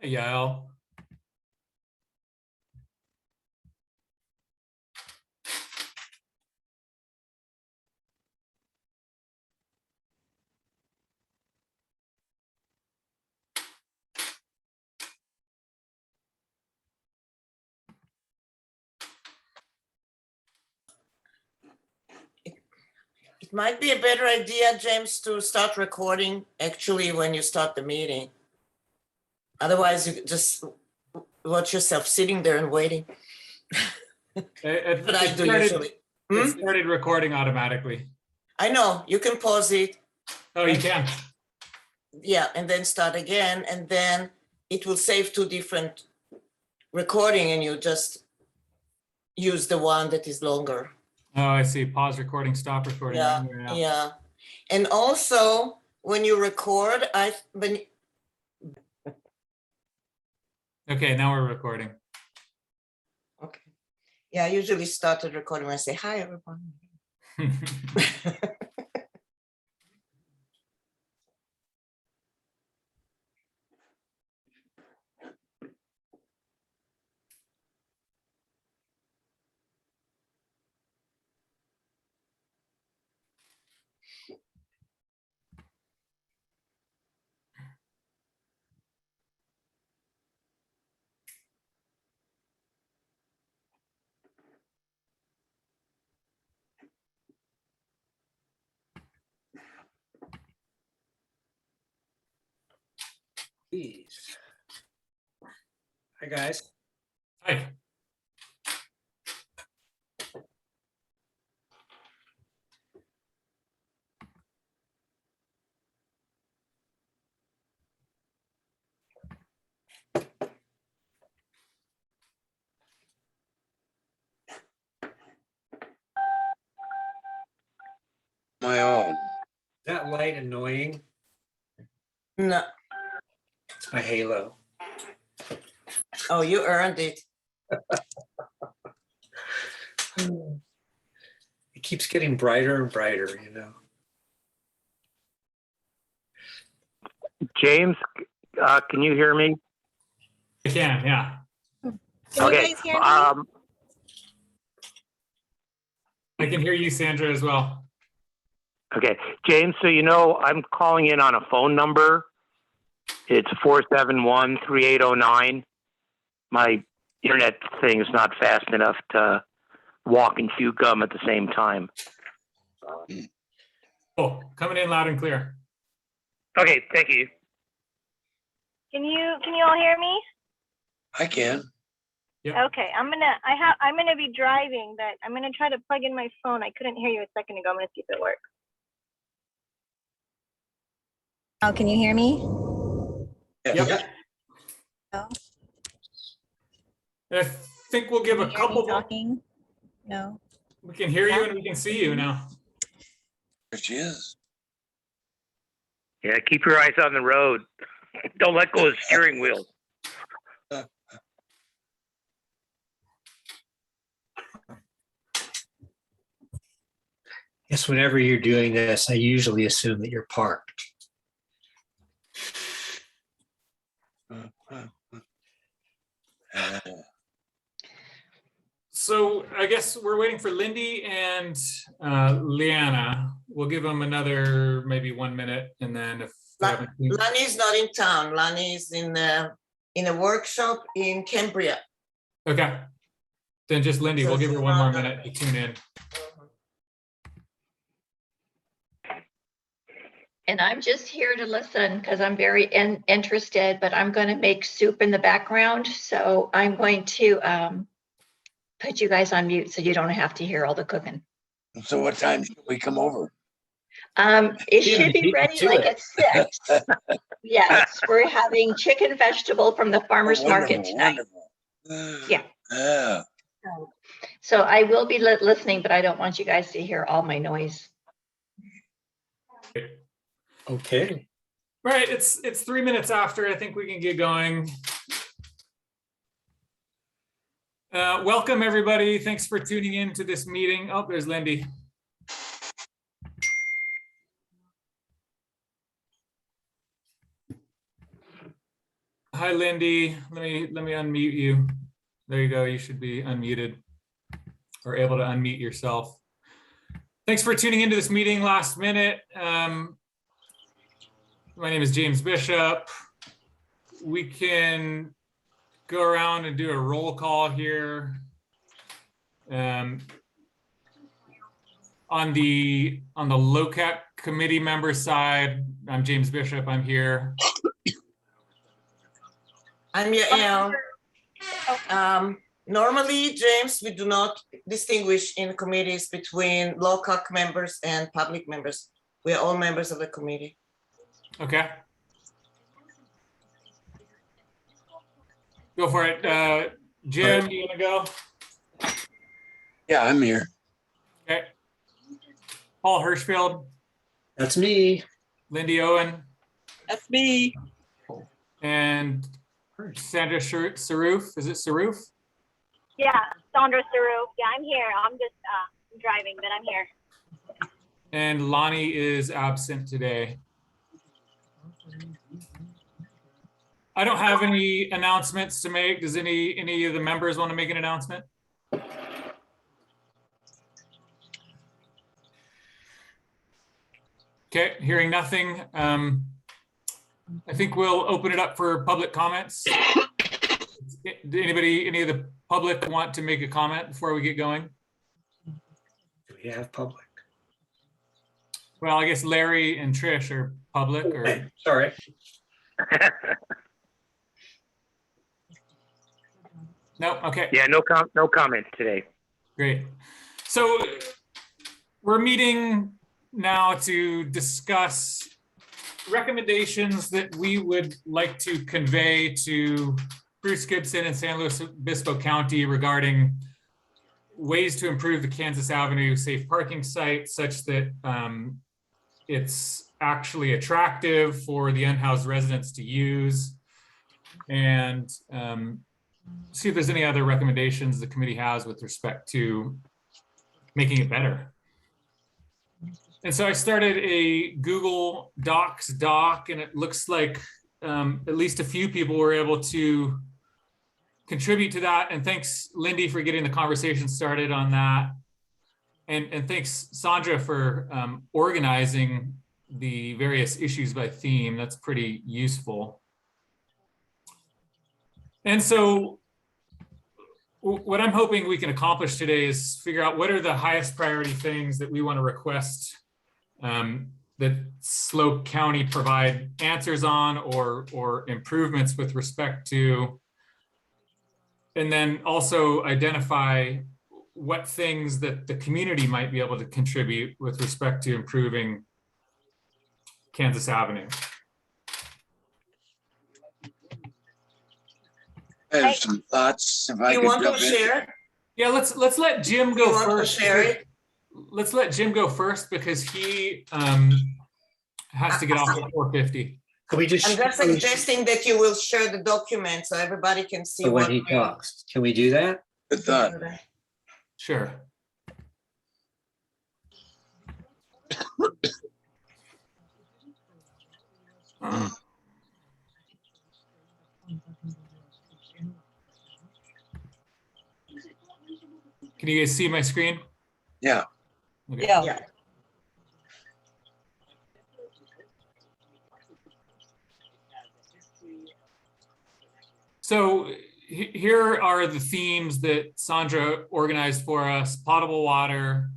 Yael. It might be a better idea, James, to start recording actually when you start the meeting. Otherwise, you just watch yourself sitting there and waiting. But I do usually. It started recording automatically. I know, you can pause it. Oh, you can? Yeah, and then start again, and then it will save two different recording and you just use the one that is longer. Oh, I see. Pause recording, stop recording. Yeah, yeah. And also, when you record, Okay, now we're recording. Okay. Yeah, I usually started recording when I say, hi, everyone. Please. Hi, guys. Hi. My own. Is that light annoying? No, It's my halo. oh, you earned it. It keeps getting brighter and brighter, you know. James, can you hear me? I can, yeah. Can Okay. you guys hear me? I can hear you, Sandra, as well. Okay, James, so you know I'm calling in on a phone number. It's 471-3809. My internet thing is not fast enough to walk and chew gum at the same time. Oh, coming in loud and clear. Okay, thank you. Can you all hear me? I can. Yep. Okay, I'm gonna be driving, but I'm gonna try to plug in my phone. I couldn't hear you a second ago. I'm gonna see if it works. Oh, can you hear me? Yep. No. I think we'll give a couple. Talking? No. We can hear you and we can see you now. There she is. Yeah, keep your eyes on the road. Don't let go of the steering wheel. Yes, whenever you're doing this, I usually assume that you're parked. So I guess we're waiting for Lindy and Leanna. We'll give them another maybe 1 minute, and then if they haven't- Lani's not in town. Lani is in a workshop in Cambria. Okay, then just Lindy. We'll give her 1 more minute to tune in. And I'm just here to listen because I'm very interested, but I'm going to make soup in the background. So I'm going to put you guys on mute so you don't have to hear all the cooking. So what time should we come over? It should be ready like at 6. Yes, we're having chicken vegetable from the farmer's market tonight. Wonderful. Yeah. Yeah. So I will be listening, but I don't want you guys to hear all my noise. Okay. Right, it's 3 minutes after. I think we can get going. Welcome everybody. Thanks for tuning in to this meeting. Oh, there's Lindy. Hi, Lindy. Let me unmute you. There you go. You should be unmuted or able to unmute yourself. Thanks for tuning into this meeting last minute. My name is James Bishop. We can go around and do a roll call here. On the Locac committee member side, I'm James Bishop. I'm here. I'm Yael. Normally, James, we do not distinguish in committees between Locac members and public members. We are all members of the committee. Okay. Go for it. Jim, you wanna go? Yeah, I'm here. Okay. Paul Hirschfield, That's me. Lindy Owen, That's me. and Sandra Saroof. Is it Saroof? Yeah, Sandra Saru. Yeah, I'm here. I'm just driving, but I'm here. And Lonnie is absent today. I don't have any announcements to make. Does any of the members want to make an announcement? Okay, hearing nothing. I think we'll open it up for public comments. Any of the public want to make a comment before we get going? Do we have public? Well, I guess Larry and Trish are public or. Hey, sorry. No, okay. Yeah, no comments today. Great. So we're meeting now to discuss recommendations that we would like to convey to Bruce Gibson and San Luis Obispo County regarding ways to improve the Kansas Avenue safe parking site such that it's actually attractive for the unhoused residents to use, and see if there's any other recommendations the committee has with respect to making it better. And so I started a Google Docs doc, and it looks like at least a few people were able to contribute to that. And thanks, Lindy, for getting the conversation started on that. And thanks, Sandra, for organizing the various issues by theme. That's pretty useful. And so what I'm hoping we can accomplish today is figure out what are the highest priority things that we want to request that Slope County provide answers on or improvements with respect to, and then also identify what things that the community might be able to contribute with respect to improving Kansas Avenue. I have some thoughts. If I You could want to jump in. share? Yeah, let's let Jim You go want to first. share it? Let's let Jim go first because he has to get off at 4:50. Could we just? I'm just suggesting that you will share the document so everybody can see When what he talks, can we do that? Good thought. Sure. Can you guys see my screen? Yeah. Okay. Yeah. So here are the themes that Sandra organized for us: potable water,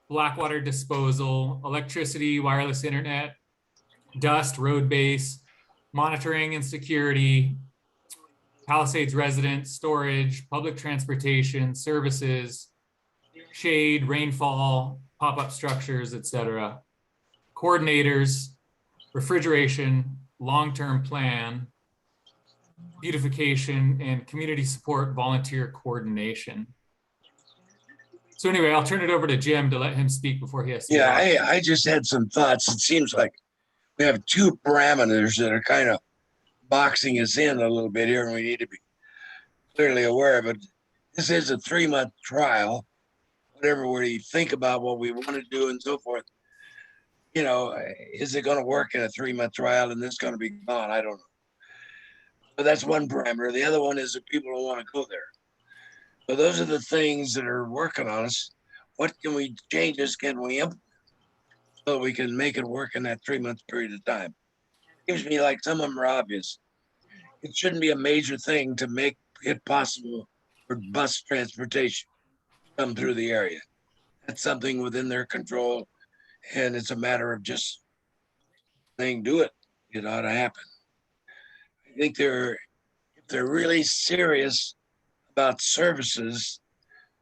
black water disposal, electricity, wireless internet, dust, road base, monitoring and security, Palisades residents, storage, public transportation, services, shade, rainfall, pop-up structures, etc. Coordinators, refrigeration, long-term plan, beautification, and community support volunteer coordination. So anyway, I'll turn it over to Jim to let him speak before he has to. Yeah, I just had some thoughts. It seems like we have two parameters that are kind of boxing us in a little bit here, and we need to be clearly aware of it. This is a 3-month trial. Whatever we think about what we want to do and so forth, you know, is it going to work in a 3-month trial and this going to be gone? I don't know. But that's one parameter. The other one is that people don't want to go there. So those are the things that are working on us. What can we changes can we implement so we can make it work in that 3 month period of time? Seems to me like some of them are obvious. It shouldn't be a major thing to make it possible for bus transportation to come through the area. That's something within their control, and it's a matter of just saying, do it. It ought to happen. I think if they're really serious about services,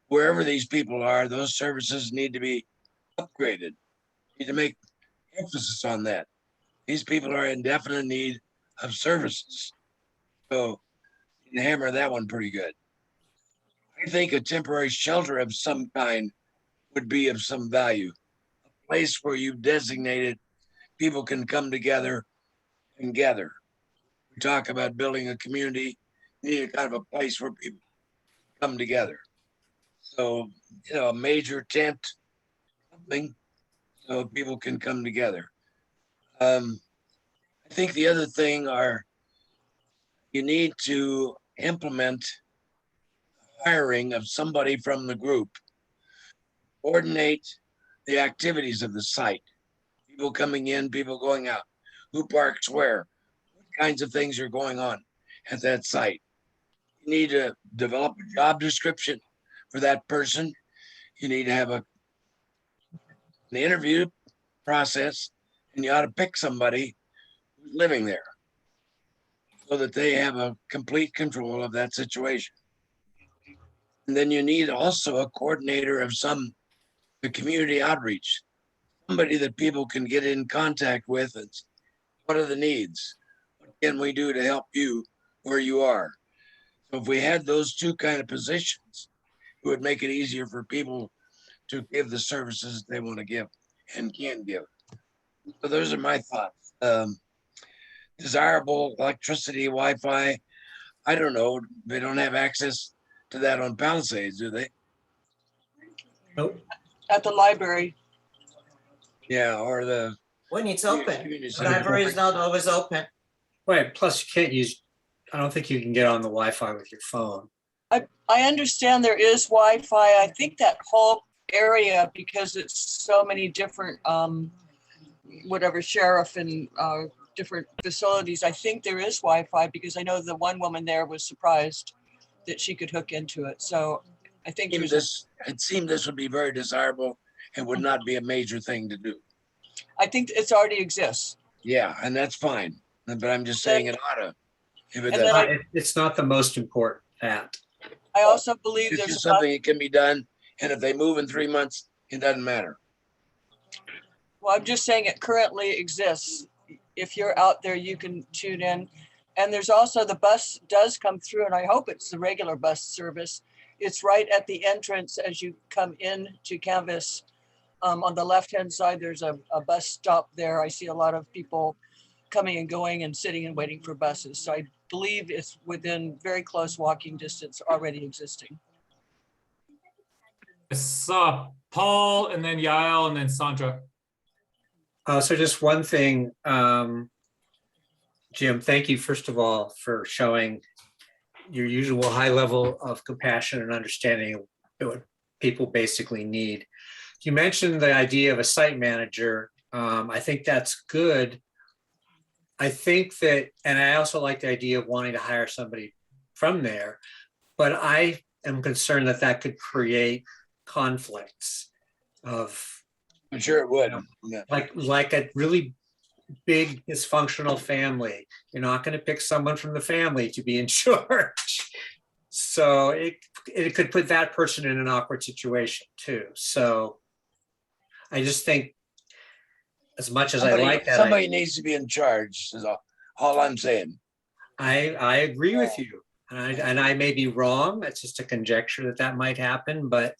wherever these people are, those services need to be upgraded. Need to make emphasis on that. These people are in definite need of services. So you can hammer that one pretty good. I think a temporary shelter of some kind would be of some value. A place where you've designated people can come together and gather. We talk about building a community, you need a kind of a place where people come together. So, a major tent, something, so people can come together. I think the other thing are you need to implement hiring of somebody from the group, coordinate the activities of the site, people coming in, people going out, who parks where, what kinds of things are going on at that site. You need to develop a job description for that person. You need to have an interview process, and you ought to pick somebody who's living there so that they have a complete control of that situation. And then you need also a coordinator of the community outreach, somebody that people can get in contact with. And what are the needs? What can we do to help you where you are? So if we had those two kind of positions, it would make it easier for people to give the services they want to give and can give. So those are my thoughts. Desirable electricity, Wi-Fi. I don't know. They don't have access to that on Palisades, do they? Nope. At the library. Yeah, or the When it's open, community the center. library is not always open. Right, plus you can't use, I don't think you can get on the Wi-Fi with your phone. I understand there is Wi-Fi. I think that whole area, because it's so many different, whatever sheriff and different facilities, I think there is Wi-Fi because I know the one woman there was surprised that she could hook into it. So I think It seemed this would be very desirable and would not be a major thing to do. I think it's already exists. Yeah, and that's fine. But I'm just saying it ought to. If it And then doesn't, It's not the most important that. I also believe it's there's just a bus, something that can be done. And if they move in 3 months, it doesn't matter. well, I'm just saying it currently exists. If you're out there, you can tune in. And there's also the bus does come through, and I hope it's the regular bus service. It's right at the entrance as you come in to Canvas. On the left-hand side, there's a bus stop there. I see a lot of people coming and going and sitting and waiting for buses. So I believe it's within very close walking distance already existing. I saw Paul and then Yael and then Sandra. So just one thing, Jim, thank you first of all for showing your usual high level of compassion and understanding of what people basically need. You mentioned the idea of a site manager. I think that's good. I think that, and I also like the idea of wanting to hire somebody from there, but I am concerned that that could create conflicts of, I'm sure it would. Yeah. like a really big dysfunctional family. You're not going to pick someone from the family to be in charge. So it could put that person in an awkward situation too. So I just think as much as I like that, somebody needs to be in charge is all I'm saying. I agree with you. And I may be wrong. That's just a conjecture that might happen, but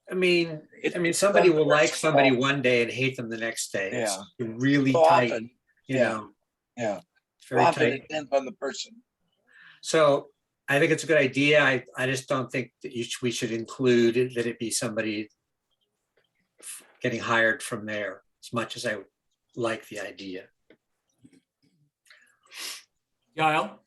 I mean, somebody will like somebody one day and hate them the next day. Yeah. It's really So tight, often, you know. Yeah. It's very Often tight. it depends on the person. So I think it's a good idea. I just don't think that we should include that it be somebody getting hired from there, as much as I like the idea. Yael?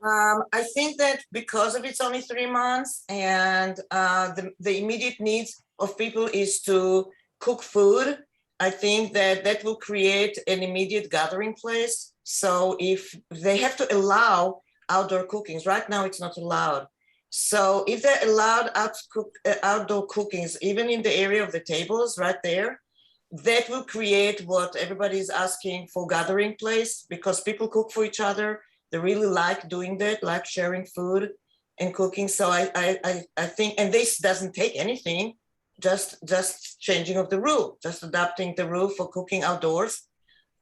I think that because of it's only 3 months and the immediate needs of people is to cook food, I think that that will create an immediate gathering place. So if they have to allow outdoor cookings, right now it's not allowed. So if they're allowed outdoor cookings, even in the area of the tables right there, that will create what everybody is asking for, gathering place, because people cook for each other. They really like doing that, like sharing food and cooking. So I think, and this doesn't take anything, just changing of the rule, just adapting the rule for cooking outdoors.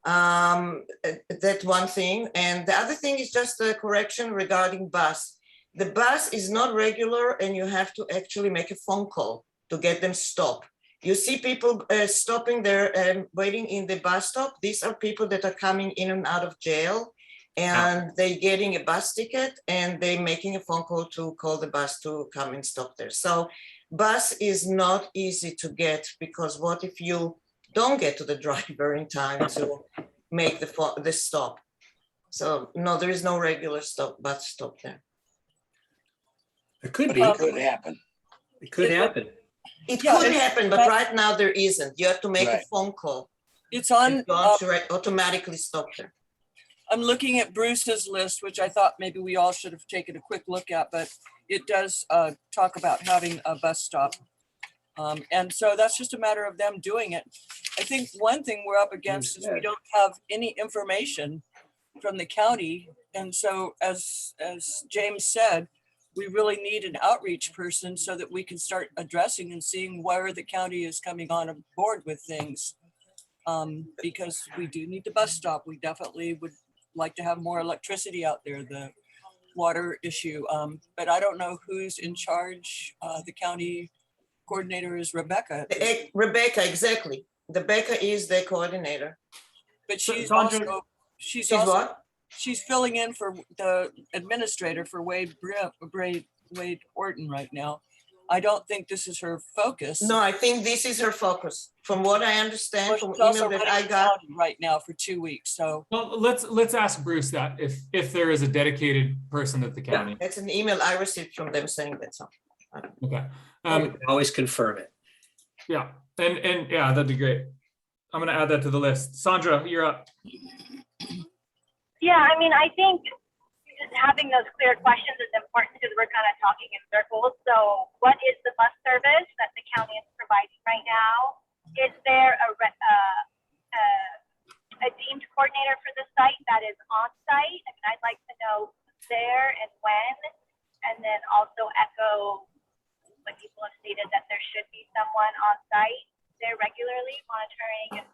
That's one thing. And the other thing is just a correction regarding bus. The bus is not regular and you have to actually make a phone call to get them stopped. You see people stopping there and waiting in the bus stop. These are people that are coming in and out of jail, and they're getting a bus ticket and they're making a phone call to call the bus to come and stop there. So bus is not easy to get, because what if you don't get to the driver in time to make the stop? So no, there is no regular bus stop there. It could But be, it could happen. it could happen. It Yeah, could it's- happen, but right now there isn't. You have to make a Right. phone call. It's on, It's not automatically stop there. I'm looking at Bruce's list, which I thought maybe we all should have taken a quick look at, but it does talk about having a bus stop. And so that's just a matter of them doing it. I think one thing we're up against is we don't have any information from the county. And so as James said, we really need an outreach person so that we can start addressing and seeing where the county is coming on board with things. Because we do need the bus stop. We definitely would like to have more electricity out there, the water issue. But I don't know who's in charge. The county coordinator is Rebecca, Rebecca, exactly. Rebecca is the coordinator. but So, she's Sandra- also, she's She's also, what? she's filling in for the administrator for Wade Orton right now. I don't think this is her focus. No, I think this is her focus. From what I understand Well, from she's also email that running I the got. county right now for 2 weeks, so. Well, let's ask Bruce that if there is a dedicated person at the county. That's an email I received from them saying that. So Okay. We can always confirm it. Yeah, and yeah, that'd be great. I'm gonna add that to the list. Sandra, you're up. Yeah, I mean, I think just having those clear questions is important because we're kind of talking in circles. So what is the bus service that the county is providing right now? Is there a deemed coordinator for the site that is on site? I mean, I'd like to know who's there and when, and then also echo when people have stated that there should be someone on site there regularly monitoring and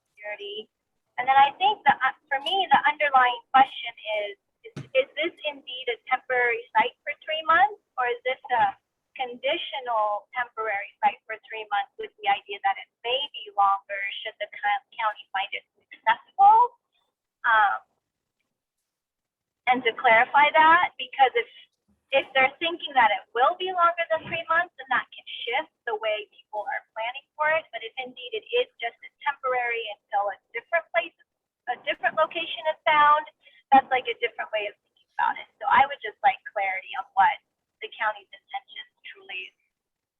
security. And then I think that for me, the underlying question is this indeed a temporary site for 3 months, or is this a conditional temporary site for 3 months with the idea that it may be longer should the county find it successful? And to clarify that, because if they're thinking that it will be longer than 3 months, then that can shift the way people are planning for it. But if indeed it is just a temporary until a different place, a different location is found, that's like a different way of thinking about it. So I would just like clarity on what the county's intentions truly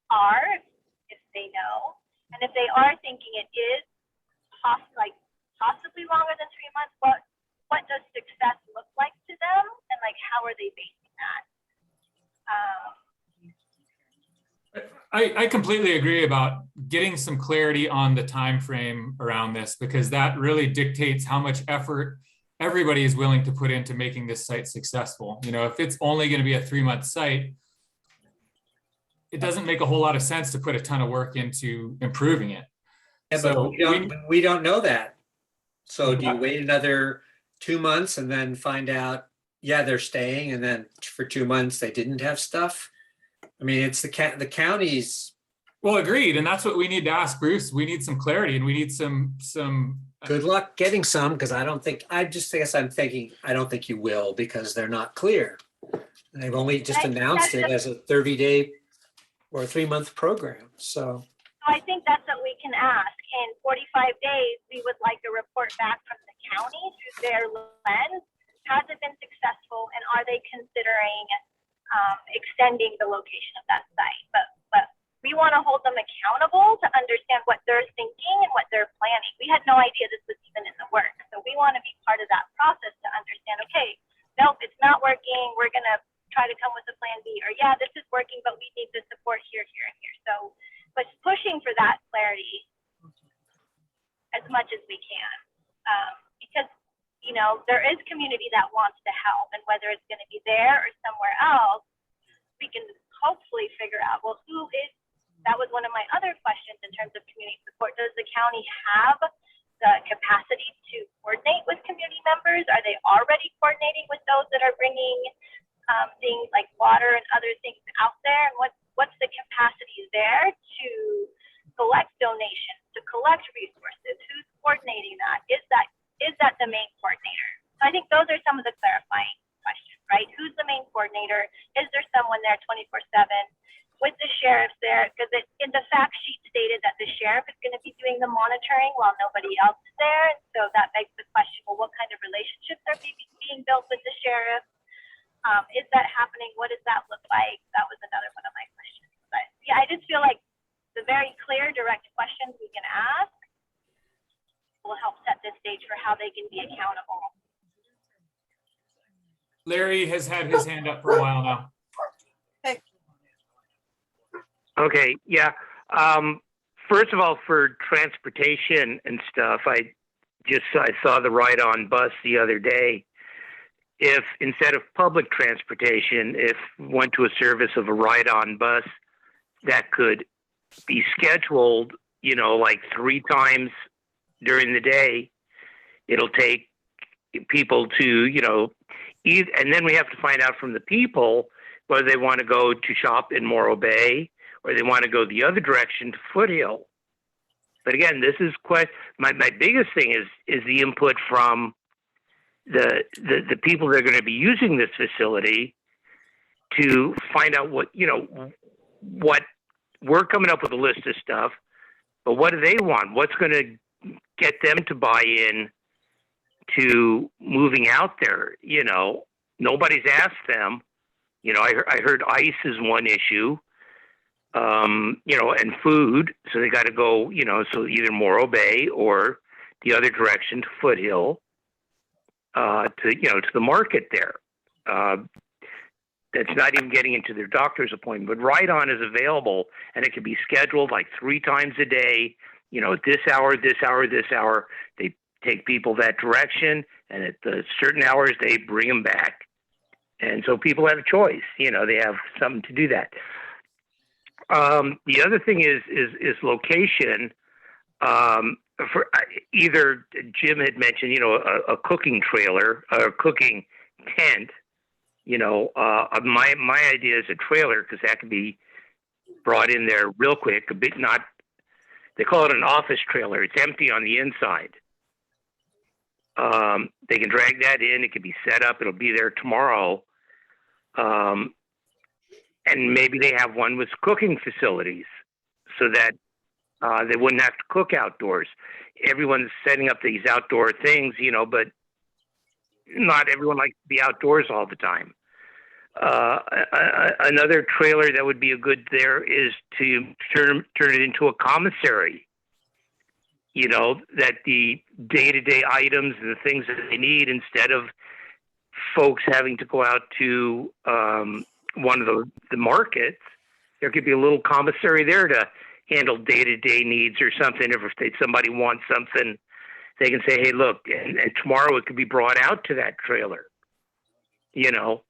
are, if they know. And if they are thinking it is possibly longer than 3 months, what does success look like to them? And like, how are they basing that? I completely agree about getting some clarity on the time frame around this, because that really dictates how much effort everybody is willing to put into making this site successful. You know, if it's only going to be a 3-month site, it doesn't make a whole lot of sense to put a ton of work into improving it. Yeah, So but we don't know that. So do you wait another 2 months and then find out, yeah, they're staying, and then for 2 months they didn't have stuff? I mean, it's the county's. Well, agreed. And that's what we need to ask Bruce. We need some clarity, and we need some. Good luck getting some, because I don't think you will, because they're not clear. They've only just announced it as a 30-day or a 3-month program. So I think that's what we can ask. In 45 days, we would like a report back from the county through their lens Has it been successful? And are they considering extending the location of that site? But we want to hold them accountable to understand what they're thinking and what they're planning. We had no idea this was even in the works. So we want to be part of that process to understand, okay, nope, it's not working. We're going to try to come with a plan B, or yeah, this is working, but we need the support here, here, and here. So, but pushing for that clarity as much as we can. Because, you know, there is community that wants to help, and whether it's going to be there or somewhere else, we can hopefully figure out, well, who is, that was one of my other questions in terms of community support. Does the county have the capacity to coordinate with community members? Are they already coordinating with those that are bringing things like water and other things out there? And what's the capacity there to collect donations, to collect resources? Who's coordinating that? Is that the main coordinator? So I think those are some of the clarifying questions, right? Who's the main coordinator? Is there someone there 24/7? With the sheriff's there, because in the fact sheet stated that the sheriff is going to be doing the monitoring while nobody else is there. And so that begs the question, well, what kind of relationships are being built with the sheriff? Is that happening? What does that look like? That was another one of my questions. But yeah, I just feel like the very clear, direct questions we can ask will help set the stage for how they can be accountable. Larry has had his hand up for a while now. Okay, yeah. First of all, for transportation and stuff, I saw the ride-on bus the other day. If instead of public transportation, if went to a service of a ride-on bus that could be scheduled, you know, like 3 times during the day, it'll take people to, you know, and then we have to find out from the people whether they want to go to shop in Morro Bay or they want to go the other direction to Foothill. But again, this is quite my biggest thing is the input from the people that are going to be using this facility to find out what, you know, what we're coming up with a list of stuff, but what do they want? What's going to get them to buy in to moving out there? You know, nobody's asked them. You know, I heard ice is one issue. You know, and food. So they got to go, you know, so either Morro Bay or the other direction to Foothill, to, you know, to the market there. That's not even getting into their doctor's appointment, but ride-on is available and it can be scheduled like 3 times a day, you know, this hour, this hour, this hour. They take people that direction, and at the certain hours they bring them back. And so people have a choice, you know, they have something to do that. The other thing is location. For either Jim had mentioned, you know, a cooking trailer or a cooking tent. You know, my idea is a trailer because that can be brought in there real quick. A bit not. They call it an office trailer. It's empty on the inside. They can drag that in. It can be set up. It'll be there tomorrow. And maybe they have one with cooking facilities so that they wouldn't have to cook outdoors. Everyone's setting up these outdoor things, you know, but not everyone likes to be outdoors all the time. Another trailer that would be a good there is to turn it into a commissary. You know, that the day-to-day items and the things that they need, instead of folks having to go out to one of the markets, there could be a little commissary there to handle day-to-day needs or something. If somebody wants something, they can say, hey, look, and tomorrow it could be brought out to that trailer, you know.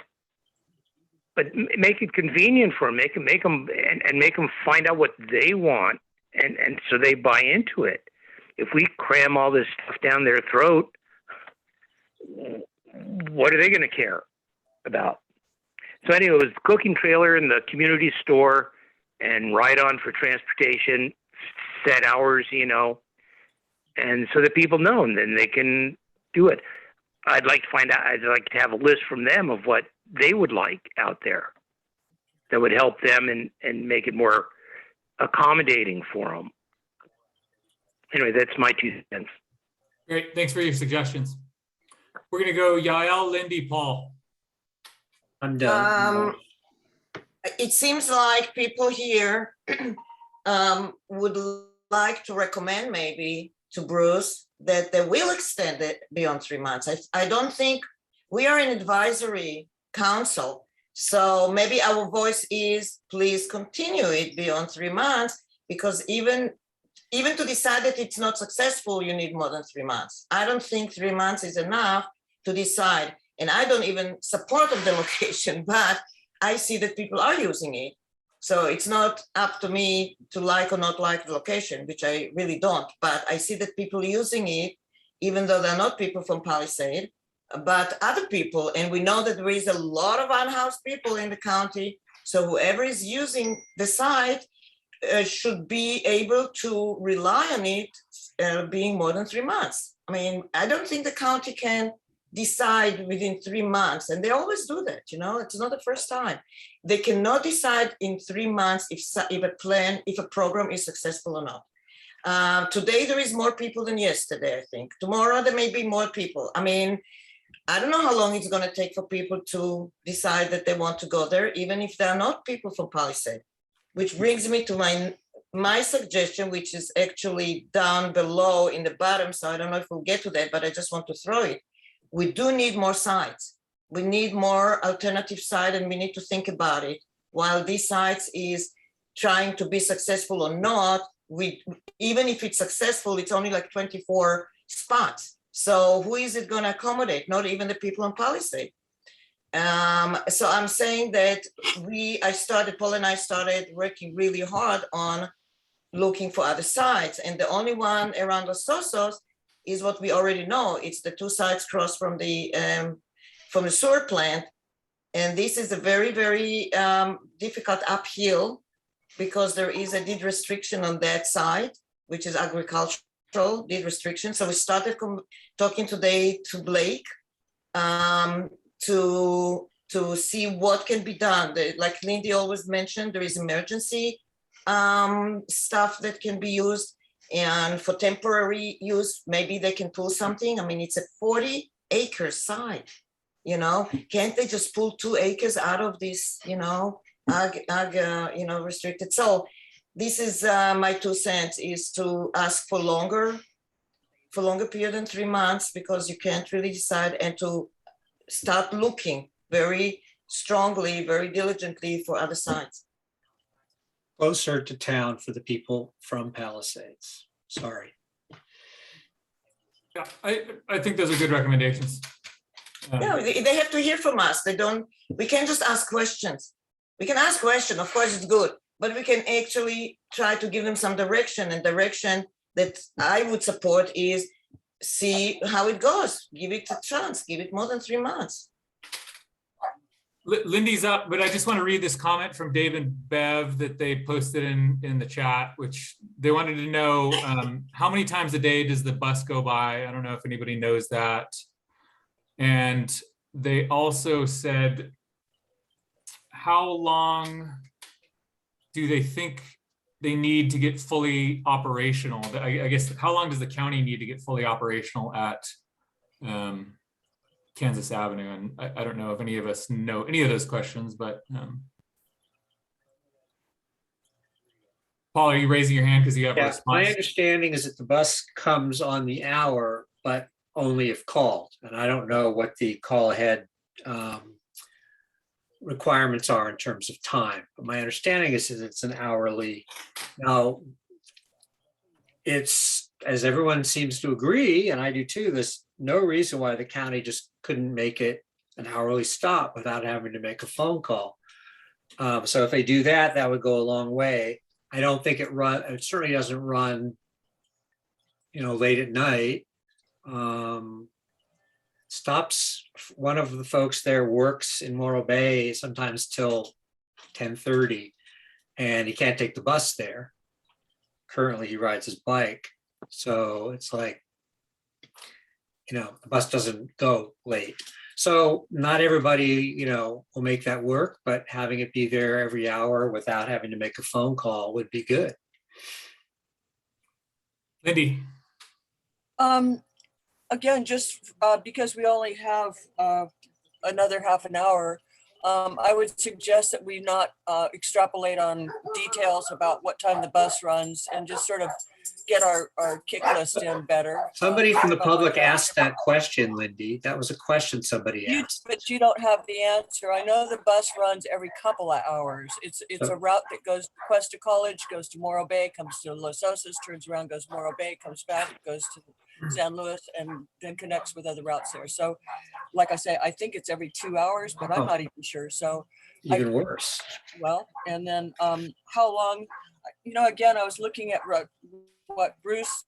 But make it convenient for them, make them find out what they want, and so they buy into it. If we cram all this stuff down their throat, what are they going to care about? So anyway, it was the cooking trailer in the community store and ride-on for transportation, set hours, you know, and so that people know, and then they can do it. I'd like to have a list from them of what they would like out there that would help them and make it more accommodating for them. Anyway, that's my 2 cents. Great. Thanks for your suggestions. We're gonna go Yael, Lindy, Paul. I'm done. It seems like people here would like to recommend maybe to Bruce that they will extend it beyond 3 months. I don't think we are an advisory council. So maybe our voice is, please continue it beyond 3 months, because even to decide that it's not successful, you need more than 3 months. I don't think 3 months is enough to decide. And I don't even support of the location, but I see that people are using it. So it's not up to me to like or not like the location, which I really don't, but I see that people using it, even though they're not people from Palisade, but other people, and we know that there is a lot of unhoused people in the county. So whoever is using the site should be able to rely on it being more than 3 months. I mean, I don't think the county can decide within 3 months, and they always do that, you know, it's not the first time. They cannot decide in 3 months if a program is successful or not. Today, there is more people than yesterday, I think. Tomorrow, there may be more people. I mean, I don't know how long it's going to take for people to decide that they want to go there, even if they're not people from Palisade. Which brings me to my suggestion, which is actually down below in the bottom. So I don't know if we'll get to that, but I just want to throw it. We do need more sites. We need more alternative site, and we need to think about it. While these sites is trying to be successful or not, even if it's successful, it's only like 24 spots. So who is it going to accommodate? Not even the people on Palisade. So I'm saying that Paul and I started working really hard on looking for other sites. And the only one around Los Osos is what we already know. It's the 2 sites across from the sewer plant. And this is a very, very difficult uphill, because there is a deed restriction on that side, which is agricultural deed restriction. So we started talking today to Blake to see what can be done. Like Lindy always mentioned, there is emergency stuff that can be used, and for temporary use, maybe they can pull something. I mean, it's a 40-acre site, you know, can't they just pull 2 acres out of this, you know, restricted? So this is my 2 cents, is to ask for longer period than 3 months, because you can't really decide, and to start looking very strongly, very diligently for other sites. Closer to town for the people from Palisades. Sorry. Yeah, I think those are good recommendations. No, they have to hear from us. We can't just ask questions. We can ask questions, of course it's good, but we can actually try to give them some direction, and direction that I would support is see how it goes. Give it a chance, give it more than 3 months. Lindy's up, but I just want to read this comment from Dave and Bev that they posted in the chat, which they wanted to know how many times a day does the bus go by? I don't know if anybody knows that. And they also said, how long do they think they need to get fully operational? I guess, how long does the county need to get fully operational at Kansas Avenue? And I don't know if any of us know any of those questions, but Paul, are you raising your hand because you have a response? My understanding is that the bus comes on the hour, but only if called. And I don't know what the call ahead requirements are in terms of time, but my understanding is that it's an hourly. Now, it's, as everyone seems to agree, and I do too, there's no reason why the county just couldn't make it an hourly stop without having to make a phone call. So if they do that, that would go a long way. I don't think it certainly doesn't run, you know, late at night. Stops, one of the folks there works in Morro Bay sometimes till 10:30, and he can't take the bus there. Currently, he rides his bike. So it's like, you know, the bus doesn't go late. So not everybody, you know, will make that work, but having it be there every hour without having to make a phone call would be good. Lindy. again, just because we only have another half an hour, I would suggest that we not extrapolate on details about what time the bus runs and just sort of get our kick list in better. Somebody from the public asked that question, Lindy. That was a question somebody asked. But you don't have the answer. I know the bus runs every couple of hours. It's a route that goes to Cuesta College, goes to Morro Bay, comes to Los Osos, turns around, goes Morro Bay, comes back, goes to San Luis, and then connects with other routes there. So like I say, I think it's every 2 hours, but I'm Oh. not even sure. So, Even worse. well, and then how long, again, I was looking at what Bruce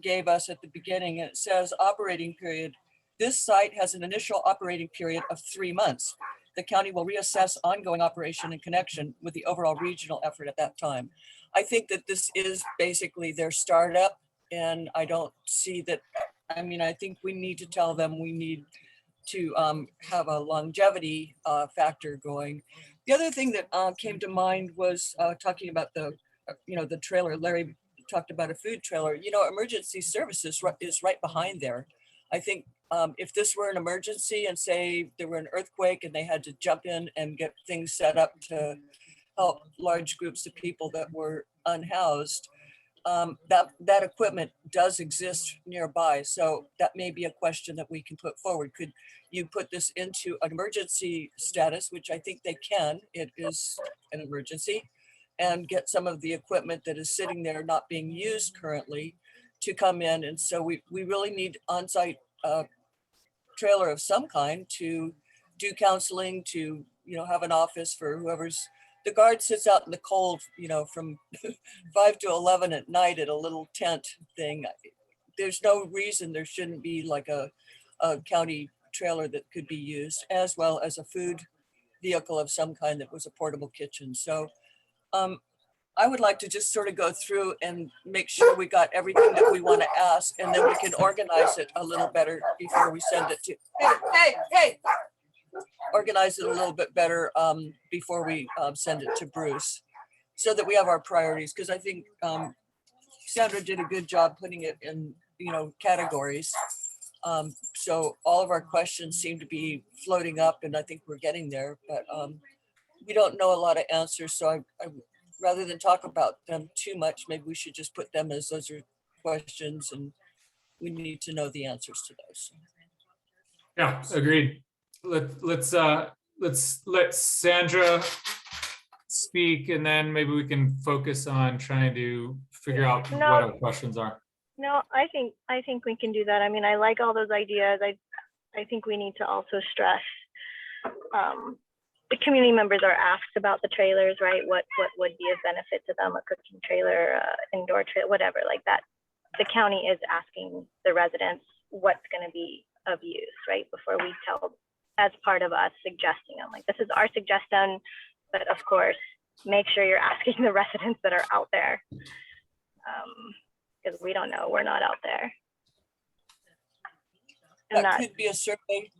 gave us at the beginning, and it says operating period. This site has an initial operating period of 3 months. The county will reassess ongoing operation and connection with the overall regional effort at that time. I think that this is basically their startup, and I don't see that. I mean, I think we need to tell them we need to have a longevity factor going. The other thing that came to mind was talking about the trailer. Larry talked about a food trailer. Emergency services is right behind there. I think if this were an emergency and say there were an earthquake and they had to jump in and get things set up to help large groups of people that were unhoused, that equipment does exist nearby. So that may be a question that we can put forward. Could you put this into an emergency status, which I think they can, it is an emergency, and get some of the equipment that is sitting there not being used currently to come in. And so we really need on-site trailer of some kind to do counseling, to have an office for whoever's. The guard sits out in the cold, from 5 to 11 at night at a little tent thing. There's no reason there shouldn't be like a county trailer that could be used, as well as a food vehicle of some kind that was a portable kitchen. So I would like to just sort of go through and make sure we got everything that we want to ask, and then we can organize it a little better before we send it to, hey, organize it a little bit better before we send it to Bruce, so that we have our priorities. Because I think Sandra did a good job putting it in, categories. So all of our questions seem to be floating up, and I think we're getting there, but we don't know a lot of answers. So I rather than talk about them too much, maybe we should just put them as those are questions, and we need to know the answers to those. Yeah, agreed. Let's let Sandra speak, and then maybe we can focus on trying to figure out what our questions are. No, I think we can do that. I mean, I like all those ideas. I think we need to also stress the community members are asked about the trailers, right? What would be a benefit to them, a cooking trailer, indoor trailer, whatever like that. The county is asking the residents what's going to be of use, right? Before we tell, as part of us suggesting them, like, this is our suggestion, but of course, make sure you're asking the residents that are out there. Because we don't know, we're not out there. And that could be a survey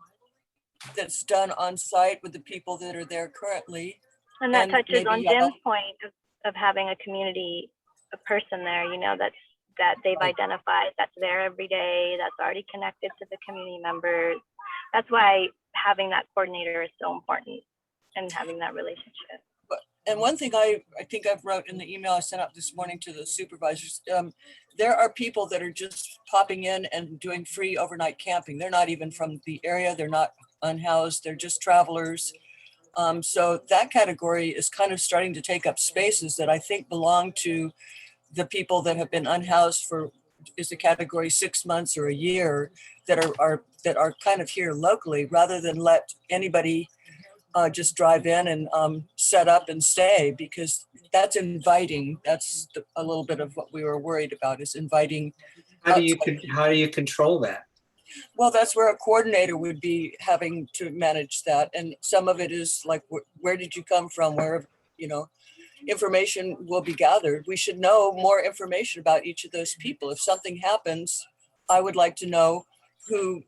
that's done on site with the people that are there currently. And that touches on Jim's point of having a community, a person there, that they've identified, that's there every day, that's already connected to the community members. That's why having that coordinator is so important, and having that relationship. And one thing I think I've wrote in the email I sent out this morning to the supervisors, there are people that are just popping in and doing free overnight camping. They're not even from the area. They're not unhoused. They're just travelers. So that category is kind of starting to take up spaces that I think belong to the people that have been unhoused for, is a category 6 months or a year, that are kind of here locally, rather than let anybody just drive in and set up and stay, because that's inviting. That's a little bit of what we were worried about, is inviting. How do you control that? Well, that's where a coordinator would be having to manage that. And some of it is like, where did you come from? Where, information will be gathered. We should know more information about each of those people. If something happens, I would like to know who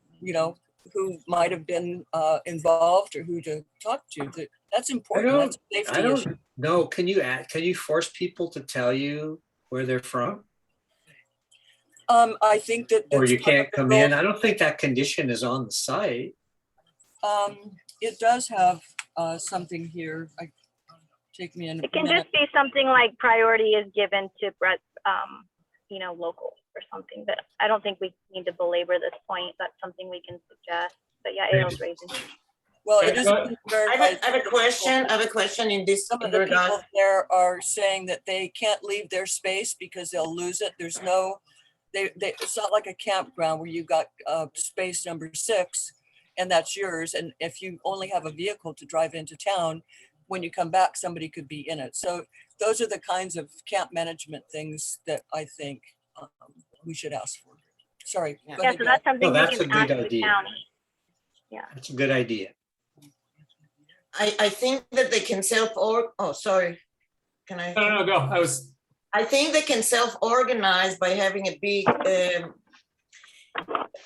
might have been involved, or who to talk to. That's important. That's a safety I don't issue. know. Can you force people to tell you where they're from? I think that. Or that's you part of can't the come goal. in. I don't think that condition is on the site. It does have something here. Take me in a It can minute. just be something like priority is given to locals or something, but I don't think we need to belabor this point. That's something we can suggest. But yeah, Ail's raising. Well, it Okay, is go a ahead. concern. I have a question. I have a question in this Some of the regard. people there are saying that they can't leave their space because they'll lose it. There's no, it's not like a campground where you got space number 6 and that's yours. And if you only have a vehicle to drive into town, when you come back, somebody could be in it. So those are the kinds of camp management things that I think we should ask for. Sorry. Yeah. go Yeah, ahead, so Jen. that's something No, we that's a can good ask the idea. county. Yeah. That's a good idea. I think that they can oh, sorry. Can I? No, go. I think they can self-organize by having a big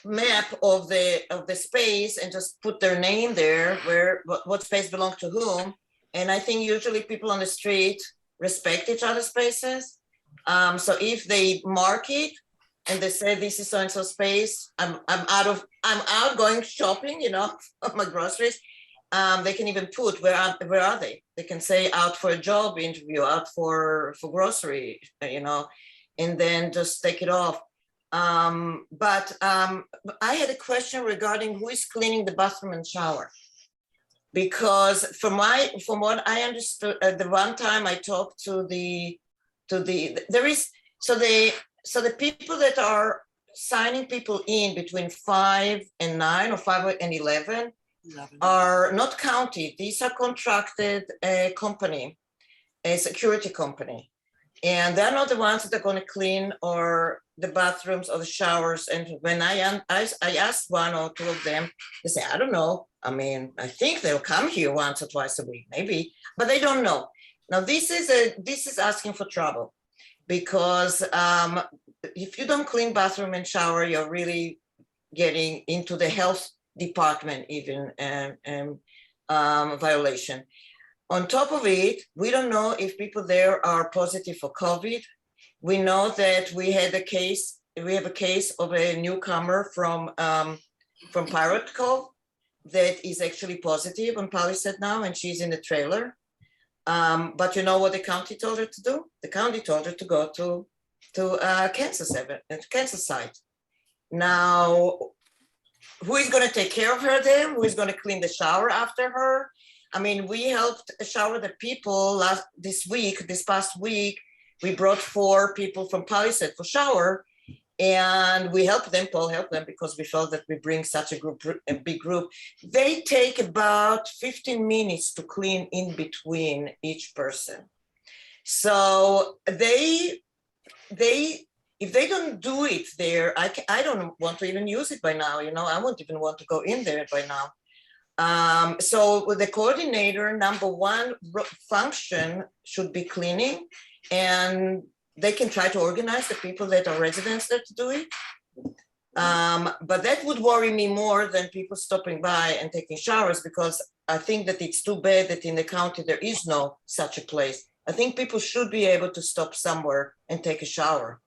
map of the space and just put their name there, where what space belongs to whom. And I think usually people on the street respect each other's spaces. So if they mark it and they say this is so-and-so space, I'm out going shopping, of my groceries. They can even put where are they? They can say out for a job interview, out for grocery, and then just take it off. But I had a question regarding who is cleaning the bathroom and shower, because from what I understood, the one time I talked to the people that are signing people in between 5 and 9 or 5 and 11 are not counted. These are contracted company, a security company, and they're not the ones that are going to clean or the bathrooms or the showers. And when I asked one or two of them, they say, I don't know. I mean, I think they'll come here once or twice a week, maybe, but they don't know. Now this is asking for trouble, because if you don't clean bathroom and shower, you're really getting into the health department even violation. On top of it, we don't know if people there are positive for COVID. We know that we have a case of a newcomer from Pirate Cove that is actually positive on Palisade now, and she's in the trailer. But you know what the county told her to do? The county told her to go to cancer site. Now, who is going to take care of her then? Who is going to clean the shower after her? I mean, we helped shower the people this past week. We brought 4 people from Palisade for shower, and we helped them. Paul helped them because we felt that we bring such a big group. They take about 15 minutes to clean in between each person. So if they don't do it there, I don't want to even use it by now. I won't even want to go in there by now. So with the coordinator, number 1 function should be cleaning, and they can try to organize the people that are residents there to do it. But that would worry me more than people stopping by and taking showers, because I think that it's too bad that in the county there is no such a place. I think people should be able to stop somewhere and take a shower.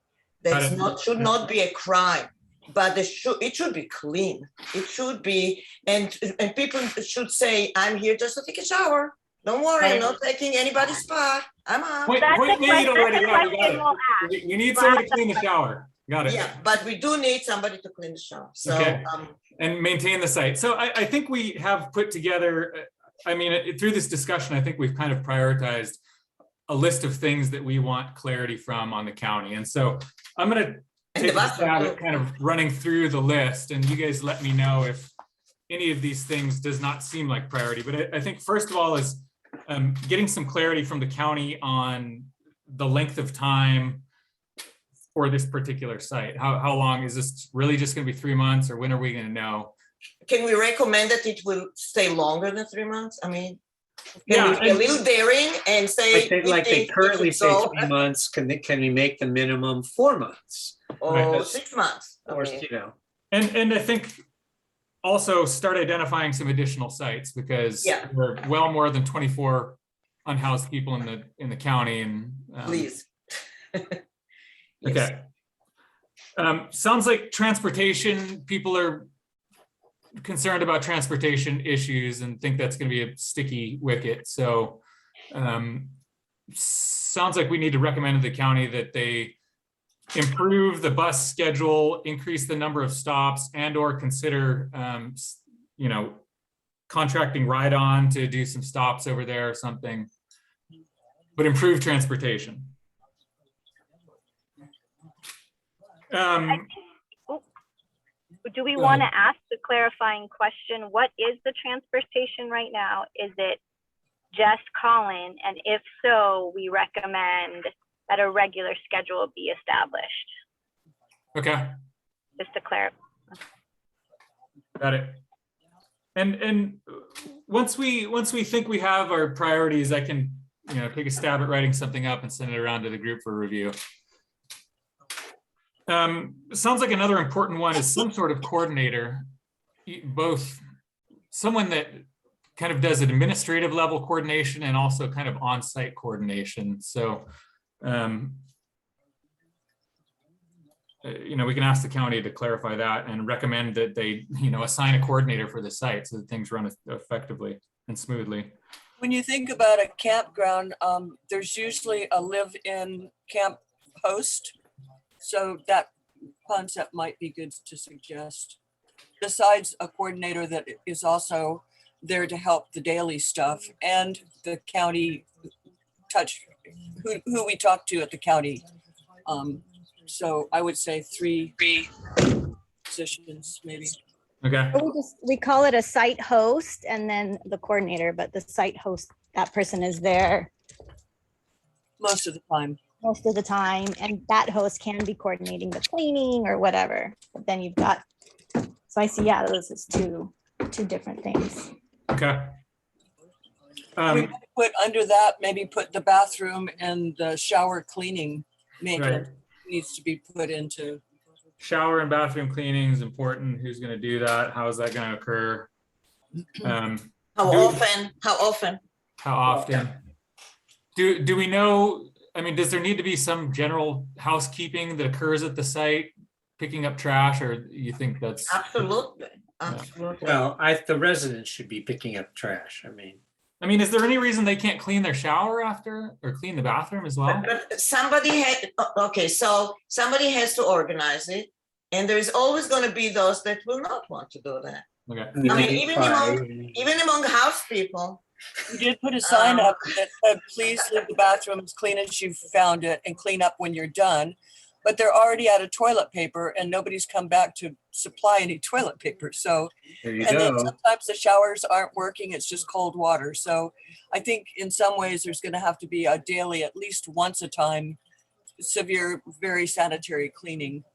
Should not be a crime, but it should be clean. It should be, and people should say, I'm here just to take a shower. Don't worry, I'm not taking anybody's spot. I'm out. Point made already. Yeah, we got we'll it. We need somebody to clean the shower. Got it. Yeah, but we do need somebody to clean the shower. So, Okay. And maintain the site. So I think we have put together, through this discussion, I think we've kind of prioritized a list of things that we want clarity from on the county. And so I'm going to take a stab at kind of running through the list, and you guys let me know if any of these things does not seem like priority. But I think first of all is getting some clarity from the county on the length of time for this particular site. How long is this really just going to be 3 months, or when are we going to know? Can we recommend that it will stay longer than 3 months? I mean, Yeah, can we be a little daring and say, Like they currently say so, 3 months, can we make the minimum 4 months? or Right. 6 months? I Or, mean, And I think also start identifying some additional sites, because Yeah. there are well more than 24 unhoused people in the county. And please. Yes. okay. Sounds like transportation, people are concerned about transportation issues and think that's going to be a sticky wicket. So sounds like we need to recommend to the county that they improve the bus schedule, increase the number of stops, and or consider, contracting ride-on to do some stops over there or something, but improve transportation. Do we Go want to ahead. ask the clarifying question? What is the transportation right now? Is it just Colin? And if so, we recommend that a regular schedule be established. Okay, Just to clarify. got it. And once we think we have our priorities, I can, take a stab at writing something up and send it around to the group for review. Sounds like another important one is some sort of coordinator, both someone that kind of does administrative level coordination and also kind of on-site coordination. So, we can ask the county to clarify that and recommend that they, assign a coordinator for the site so that things run effectively and smoothly. When you think about a campground, there's usually a live-in camp host. So that concept might be good to suggest. Besides a coordinator that is also there to help the daily stuff and the county who we talk to at the county. So I would say three positions maybe. Okay. We call it a site host and then the coordinator, but the site host, that person is there Most of the time. most of the time, and that host can be coordinating the cleaning or whatever. But then you've got, so I see, yeah, those is two different things. Okay. We might put under that, maybe put the bathroom and the shower cleaning Right. needs to be put into. Shower and bathroom cleaning is important. Who's going to do that? How is that going to occur? How Do- often? How often? How often? Do we know? I mean, does there need to be some general housekeeping that occurs at the site, picking up trash, or you think that's Absolutely, absolutely. Well, the residents should be picking up trash. I mean, is there any reason they can't clean their shower after or clean the bathroom as well? But somebody had, okay, so somebody has to organize it, and there's always going to be those that will not want to do that. Okay. I mean, even among house people. We did put a sign up that said, please leave the bathroom as clean as you found it and clean up when you're done. But they're already out of toilet paper and nobody's come back to supply any toilet paper. So, There you and then go. sometimes the showers aren't working. It's just cold water. So I think in some ways there's going to have to be a daily, at least once a time, severe, very sanitary cleaning.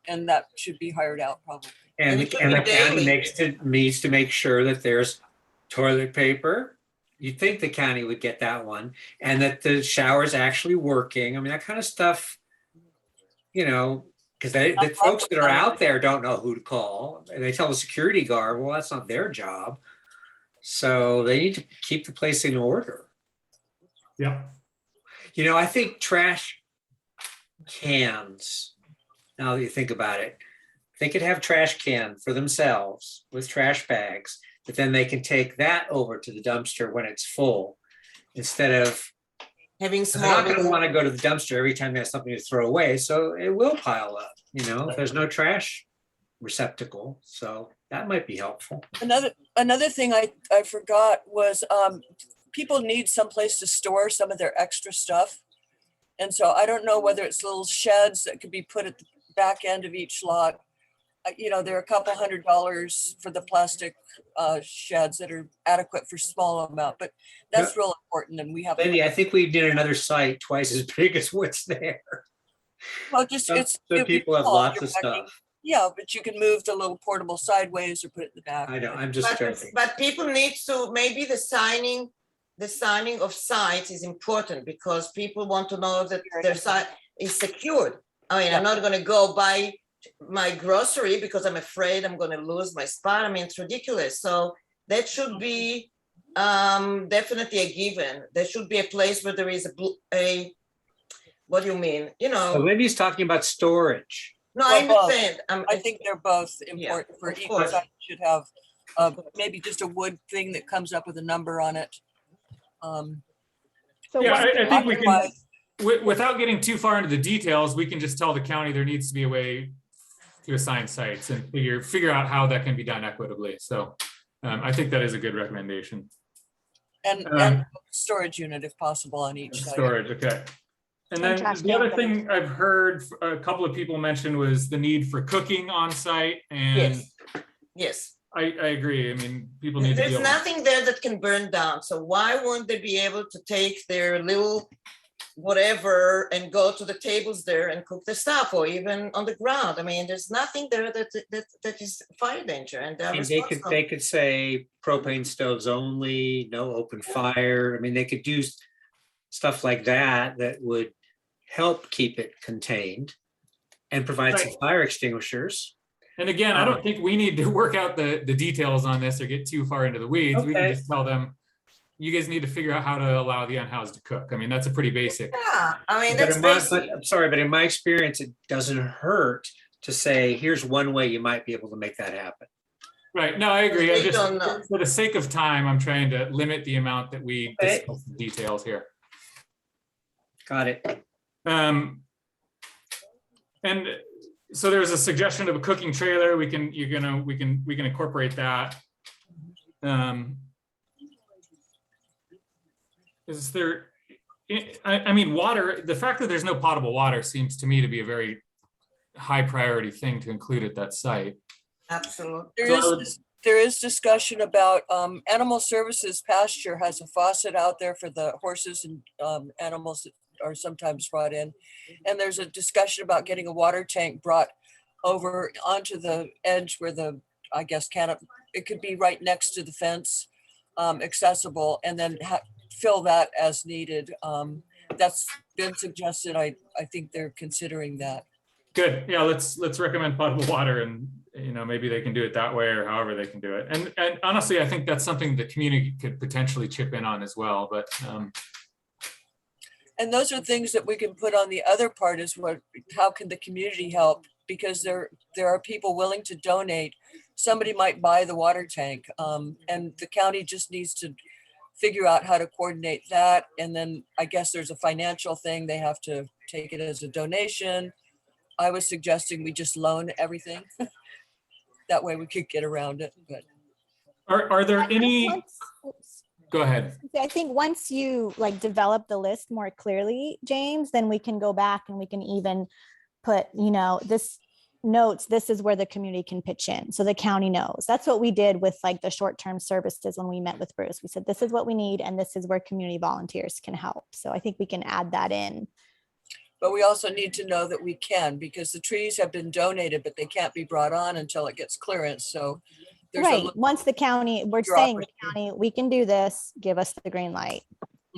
And that should be hired out probably. And it the should be county daily. needs to make sure that there's toilet paper. You'd think the county would get that one, and that the shower's actually working. I mean, that kind of stuff, because the folks that are out there don't know who to call. And they tell the security guard, well, that's not their job. So they need to keep the place in order. Yeah. I think trash cans, now that you think about it, they could have trash can for themselves with trash bags, but then they can take that over to the dumpster when it's full instead of, Having they're not going to small, want to go to the dumpster every time they have something to throw away. So it will pile up, if there's no trash receptacle. So that might be helpful. Another thing I forgot was people need someplace to store some of their extra stuff. And so I don't know whether it's little sheds that could be put at the back end of each lot. There are a couple $100 for the plastic sheds that are adequate for small amount, but that's real important. And we have. Maybe I think we did another site twice as big as what's there. Well, just So it'd be people have small. lots You're of packing- stuff. Yeah, but you can move the little portable sideways or put it in the back. I know, I'm just joking. but people need to, maybe the signing of sites is important because people want to know that their site is secured. I mean, I'm not going to go buy my grocery because I'm afraid I'm going to lose my spot. I mean, it's ridiculous. So that should be definitely a given. There should be a place where there is a what do you mean? So maybe he's talking about storage. No, I Well, both. understand. I think they're both Yeah, important for of each course. site should have maybe just a wood thing that comes up with a number on it. So Yeah, one I thing think we can, occupied. without getting too far into the details, we can just tell the county there needs to be a way to assign sites and figure out how that can be done equitably. So I think that is a good recommendation. And storage unit if possible on each site. Storage, okay. And And then trash the other can. thing I've heard a couple of people mention was the need for cooking on site, and Yes, yes. I agree. I mean, people need to be There's able to. nothing there that can burn down. So why won't they be able to take their little whatever and go to the tables there and cook the stuff, or even on the ground? I mean, there's nothing there that is fire danger, and they're I mean, they responsible. could say propane stoves only, no open fire. I mean, they could do stuff like that that would help keep it contained and provide some Right. fire extinguishers. And again, I don't think we need to work out the details on this or get too far into the weeds. We can Okay. just tell them, you guys need to figure out how to allow the unhoused to cook. I mean, that's a pretty basic. Yeah, I mean, But that's in my, basic. I'm sorry, but in my experience, it doesn't hurt to say, here's one way you might be able to make that happen. Right, no, I agree. I They just, don't know. for the sake of time, I'm trying to limit the amount that we Okay. discuss the details here. Got it. And so there's a suggestion of a cooking trailer. We can incorporate that. Is there, I mean, water, the fact that there's no potable water seems to me to be a very high priority thing to include at that site. Absolutely. There is discussion about animal services pasture has a faucet out there for the horses and animals that are sometimes brought in. And there's a discussion about getting a water tank brought over onto the edge where the, I guess, it could be right next to the fence, accessible, and then fill that as needed. That's been suggested. I think they're considering that. Good, yeah, let's recommend potable water, and maybe they can do it that way or however they can do it. And honestly, I think that's something the community could potentially chip in on as well, but. And those are things that we can put on the other part is how can the community help? Because there are people willing to donate. Somebody might buy the water tank, and the county just needs to figure out how to coordinate that. And then I guess there's a financial thing. They have to take it as a donation. I was suggesting we just loan everything. That way we could get around it. But Are there any, go ahead. I think once you develop the list more clearly, James, then we can go back and we can even put, this notes, this is where the community can pitch in. So the county knows. That's what we did with the short-term services when we met with Bruce. We said, this is what we need, and this is where community volunteers can help. So I think we can add that in. But we also need to know that we can, because the trees have been donated, but they can't be brought on until it gets clearance. So there's Right. Once the county, we're saying the county, we can do this, give us the green light.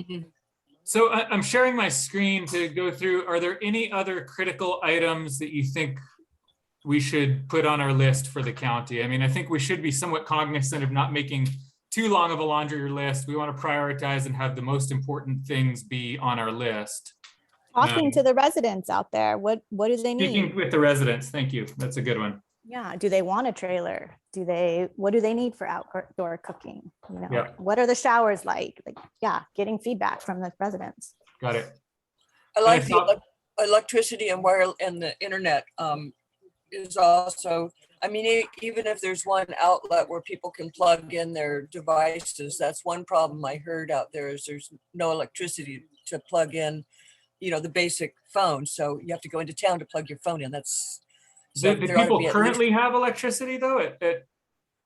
Mhm. So I'm sharing my screen to go through. Are there any other critical items that you think we should put on our list for the county? I mean, I think we should be somewhat cognizant of not making too long of a laundry list. We want to prioritize and have the most important things be on our list. Talking to the residents out there, what do they need? Speaking with the residents, thank you. That's a good one. Yeah, do they want a trailer? What do they need for outdoor cooking? Yeah. What are the showers like? Getting feedback from the residents. Got it. I like the electricity and wire and the internet is also, I mean, even if there's one outlet where people can plug in their devices, that's one problem I heard out there is there's no electricity to plug in, the basic phone. So you have to go into town to plug your phone in. That's. Do people currently have electricity though at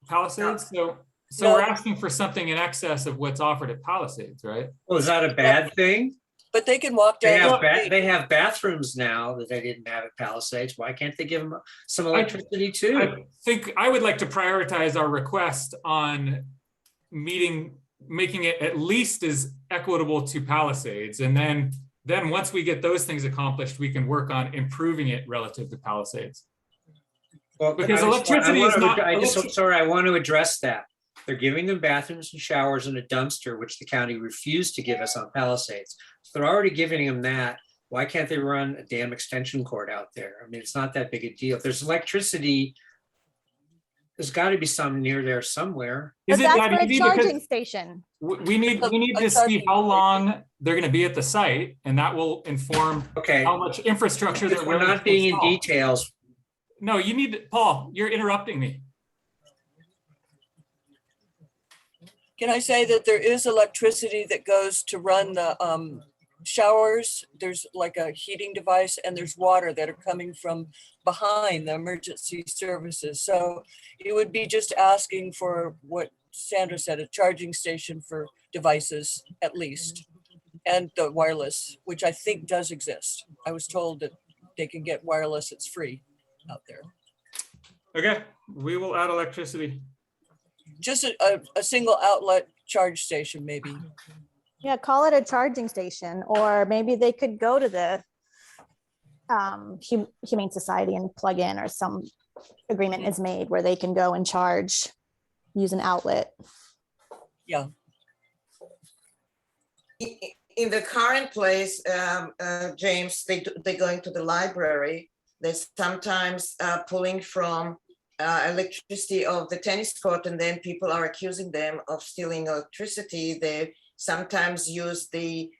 Palisades? So No. we're asking for something in excess of what's offered at Palisades, right? Well, is that a bad thing? But they can walk down. They have bathrooms now that they didn't have at Palisades. Why can't they give them some electricity too? I think I would like to prioritize our request on making it at least as equitable to Palisades. And then once we get those things accomplished, we can work on improving it relative to Palisades. Well, Because electricity is not. I want to address that. They're giving them bathrooms and showers and a dumpster, which the county refused to give us on Palisades. So they're already giving them that. Why can't they run a damn extension cord out there? I mean, it's not that big a deal. If there's electricity, there's got to be some near there somewhere. But Is it that's that for a easy? charging Because station. we need A to see charging how station. long they're going to be at the site, and that will inform Okay, how much infrastructure they're if we're willing not to being in install. details, No, you need, Paul, you're interrupting me. Can I say that there is electricity that goes to run the showers? There's like a heating device, and there's water that are coming from behind the emergency services. So it would be just asking for what Sandra said, a charging station for devices at least, and the wireless, which I think does exist. I was told that they can get wireless, it's free out there. Okay, we will add electricity. Just a single outlet charge station, maybe. Yeah, call it a charging station, or maybe they could go to the Humane Society and plug in, or some agreement is made where they can go and charge, use an outlet. Yeah. In the current place, James, they're going to the library. They're sometimes pulling from electricity of the tennis court, and then people are accusing them of stealing electricity. They sometimes use the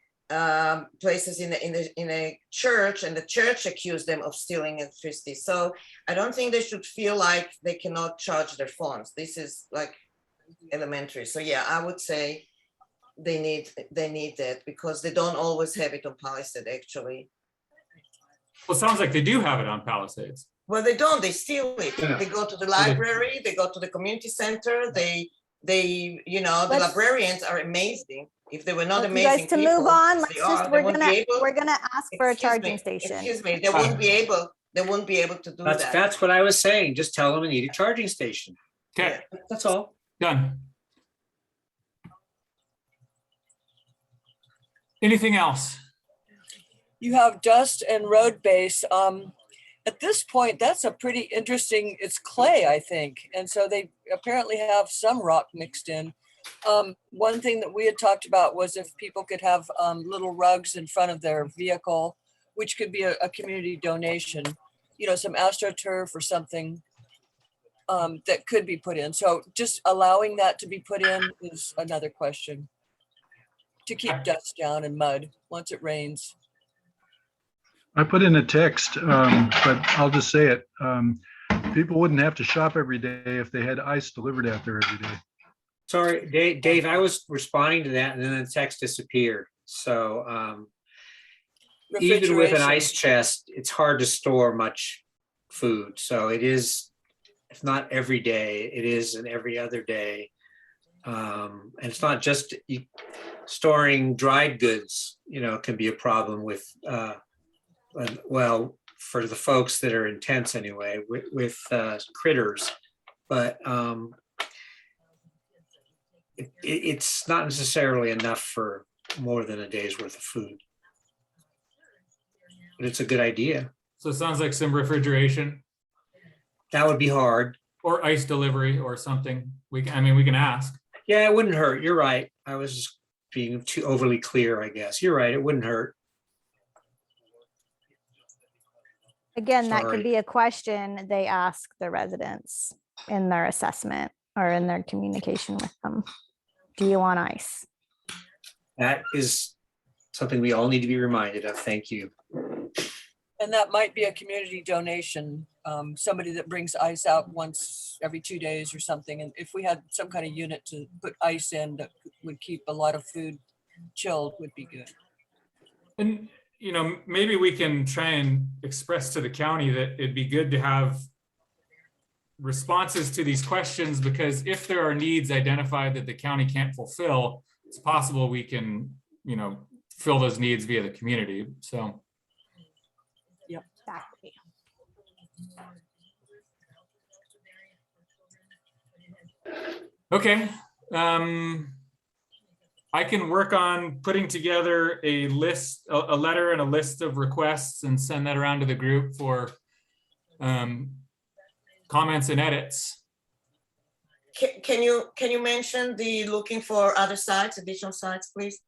places in a church, and the church accuse them of stealing electricity. So I don't think they should feel like they cannot charge their phones. This is like elementary. So yeah, I would say they need that, because they don't always have it on Palisade actually. Well, it sounds like they do have it on Palisades. Well, they don't, they steal it. Yeah. They go to the library, they go to the community center, the librarians are amazing. If they were not You amazing guys, to people, move on, as let's they are, just, they we're wouldn't be able- ask for a Excuse charging me, station. Excuse me, they wouldn't be able to do that. that's what I was saying. Just tell them they need a charging station. Okay, That's all. done. Anything else? You have dust and road base. At this point, that's a pretty interesting, it's clay, I think. And so they apparently have some rock mixed in. One thing that we had talked about was if people could have little rugs in front of their vehicle, which could be a community donation, some AstroTurf or something that could be put in. So just allowing that to be put in is another question. To keep dust down and mud once it rains. I put in a text, but I'll just say it. People wouldn't have to shop every day if they had ice delivered out there every day. Sorry, Dave, I was responding to that and then the text disappeared. So even with an ice chest, it's hard to store much food. So it is, if not every day, it is an every other day. And it's not just storing dried goods, can be a problem with, well, for the folks that are in tents anyway, with critters, but it's not necessarily enough for more than a day's worth of food. But it's a good idea. So it sounds like some refrigeration That would be hard. or ice delivery or something. We can ask. Yeah, it wouldn't hurt. You're right. I was just being too overly clear, I guess. You're right. It wouldn't hurt. Again, that Sorry. could be a question they ask the residents in their assessment or in their communication with them. Do you want ice? That is something we all need to be reminded of. Thank you. And that might be a community donation, somebody that brings ice out once every 2 days or something. And if we had some kind of unit to put ice in that would keep a lot of food chilled would be good. And, maybe we can try and express to the county that it'd be good to have responses to these questions, because if there are needs identified that the county can't fulfill, it's possible we can, fill those needs via the community. So. Exactly. Okay. I can work on putting together a list, a letter and a list of requests and send that around to the group for comments and edits. Can you mention the looking for other sites, additional sites, please?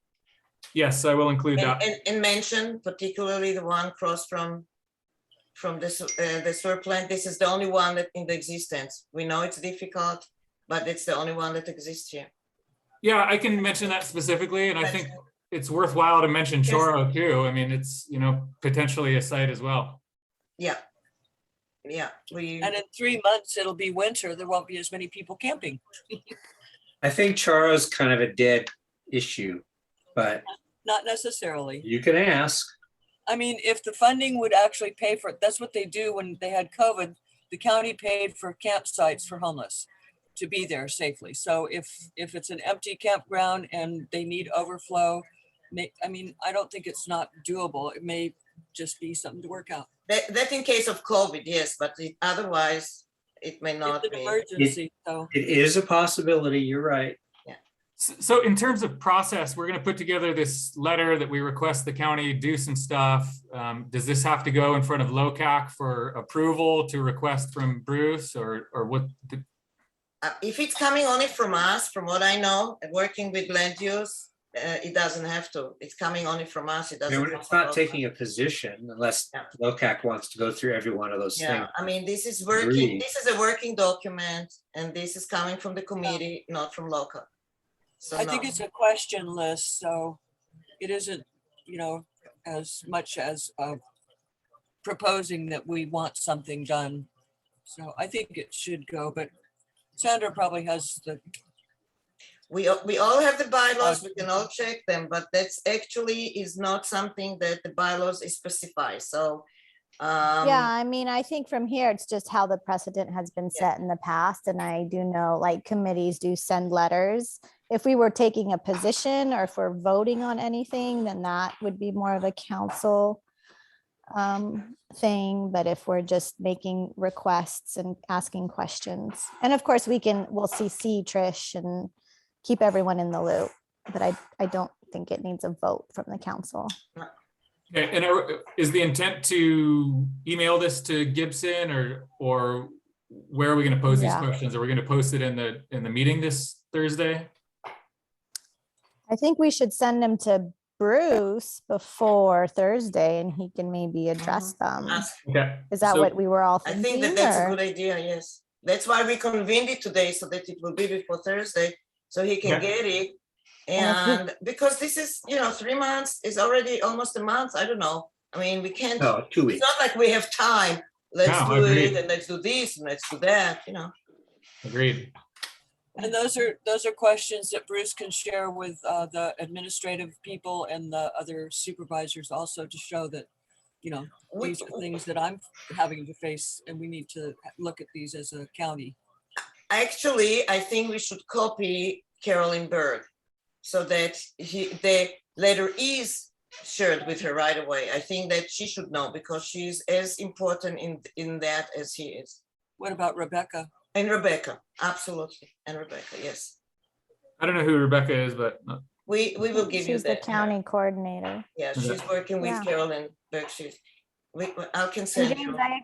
Yes, I will include And, that. and mention particularly the one across from the sewer plant. This is the only one that in the existence. We know it's difficult, but it's the only one that exists here. Yeah, I can mention that specifically, and I think it's worthwhile to mention Yes. Choro too. I mean, it's, you know, potentially a site as well. Yeah. Yeah, we, And in 3 months, it'll be winter. There won't be as many people camping. I think Charo's kind of a dead issue, but Not necessarily. you can ask. I mean, if the funding would actually pay for it, that's what they do when they had COVID. The county paid for campsites for homeless to be there safely. So if it's an empty campground and they need overflow, I mean, I don't think it's not doable. It may just be something to work out. that in case of COVID, yes, but otherwise it may not It's an be. emergency, so. It is a possibility, you're right. So in terms of process, we're going to put together this letter that we request the county do some stuff. Does this have to go in front of Locac for approval to request from Bruce, or what? If it's coming only from us, from what I know, working with land use, it doesn't have to. It's coming only from us. It doesn't. It's not taking a position unless Yeah. Locac wants to go through every one of those Yeah, things. I mean, this is working. Agreed. This is a working document, and this is coming from the committee, not from local. So I think no. it's a question list, so it isn't, you know, as much as proposing that we want something done. So I think it should go, but Sandra probably has the, We all have the bylaws, we can all check them, but that's actually is not something that the bylaws specify, so. Yeah, I mean, I think from here, it's just how the precedent has been set in the past. And I do know like committees do send letters. If we were taking a position or if we're voting on anything, then that would be more of a council thing. But if we're just making requests and asking questions, and of course we'll CC Trish and keep everyone in the loop. But I don't think it needs a vote from the council. Okay, and is the intent to email this to Gibson, or where are we going to pose these Yeah. questions? Are we going to post it in the meeting this Thursday? I think we should send them to Bruce before Thursday and he can maybe address them. Okay. Is that so- what we were all I thinking? think that's a or- good idea, yes. That's why we convened it today, so that it will be before Thursday, so he can Okay. get it. And And because this is, 3 months is already almost a month, I don't know. I mean, we can't, No, 2 it's weeks. not like we have time. Let's No, I do agree. it and let's do this and let's do that, Agreed. and those are questions that Bruce can share with the administrative people and the other supervisors also to show that, We- these are things that I'm having to face and we need to look at these as a county. Actually, I think we should copy Carolyn Berg so that the letter is shared with her right away. I think that she should know because she's as important in that as he is. What about Rebecca? And Rebecca, absolutely. And Rebecca, yes. I don't know who Rebecca is, but We will give you She's the that. county coordinator. Yeah, Okay. she's working with Yeah. Carolyn Berg. I can And send James, you. I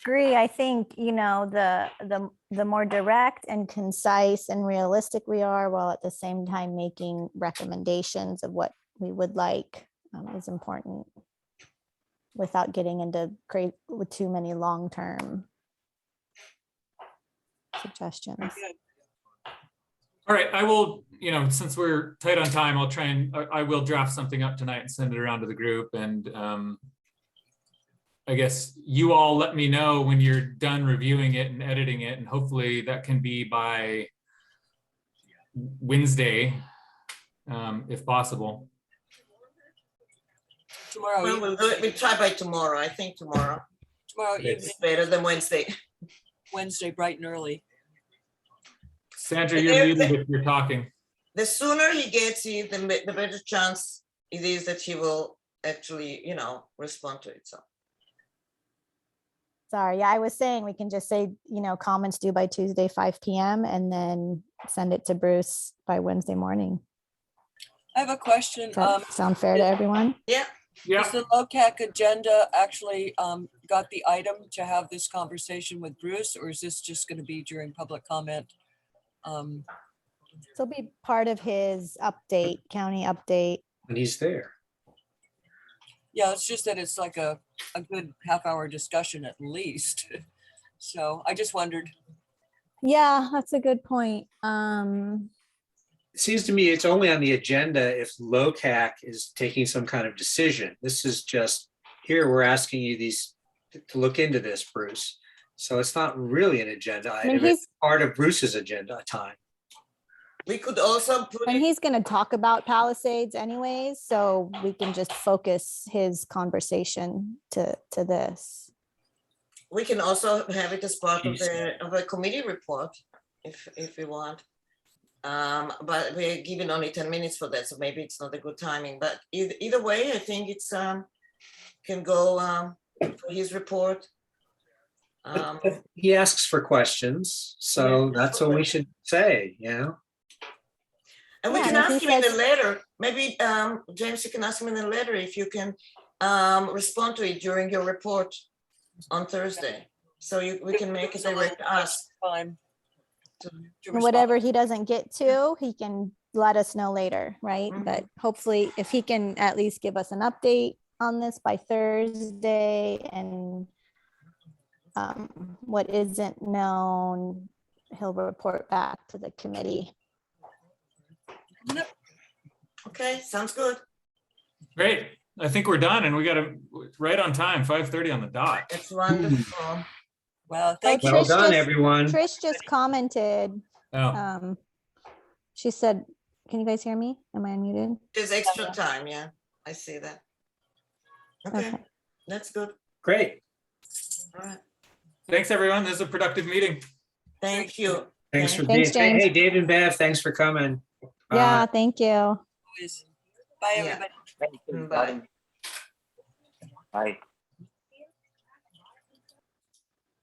agree. I think, the more direct and concise and realistic we are, while at the same time making recommendations of what we would like is important without getting into with too many long-term suggestions. all right, I will, since we're tight on time, I'll try and I will draft something up tonight and send it around to the group. And I guess you all let me know when you're done reviewing it and editing it, and hopefully that can be by Wednesday, if possible. Tomorrow Well, evening, we'll try by tomorrow. I think tomorrow tomorrow Okay. evening, is better than Wednesday. Wednesday, bright and early. Sandra, you're muted if you're talking. The sooner he gets it, the better chance it is that he will actually, respond to it. So. Sorry, yeah, I was saying we can just say, comments due by Tuesday, 5 PM, and then send it to Bruce by Wednesday morning. I have a question. Does that sound fair to everyone? Yeah, Yeah, Is the Locac agenda actually got the item to have this conversation with Bruce, or is this just going to be during public comment? This will be part of his update, county update. when he's there. Yeah, it's just that it's like a good half-hour discussion at least. So I just wondered. Yeah, that's a good point. It seems to me it's only on the agenda if Locac is taking some kind of decision. This is just, here, we're asking you to look into this, Bruce. So it's not really an agenda mean, item. It's part of Bruce's agenda time. We could also put And it, he's going to talk about Palisades anyways, so we can just focus his conversation to this. we can also have it as part of a committee report if we want. But we're given only 10 minutes for that, so maybe it's not a good timing, but either way, I think it's can go for his report. But he asks for questions, so Yeah. that's what we should say, you know? And we Yeah, can and if ask he him in the says- letter, maybe, James, you can ask him in the letter if you can respond to it during your report on Thursday. So we can make it direct ask. Time. And whatever he doesn't get to, he can let us know later, right? Mhm. But hopefully if he can at least give us an update on this by Thursday and what isn't known, he'll report back to the committee. Okay, sounds good. Great. I think we're done and we got to right on time, 5:30 on the dot. That's wonderful. Well, thank you. Well Trish done, just- everyone. Trish just commented, Oh, she said, can you guys hear me? Am I unmuted? There's extra time, yeah, I see that. Okay, Okay. that's good. Great. All right, thanks, everyone. This is a productive meeting. thank you. Thanks for Thanks, being, James. hey, Dave and Bev, thanks for coming. Yeah, thank you. Always. Bye, Yeah. everybody. Bye. Bye.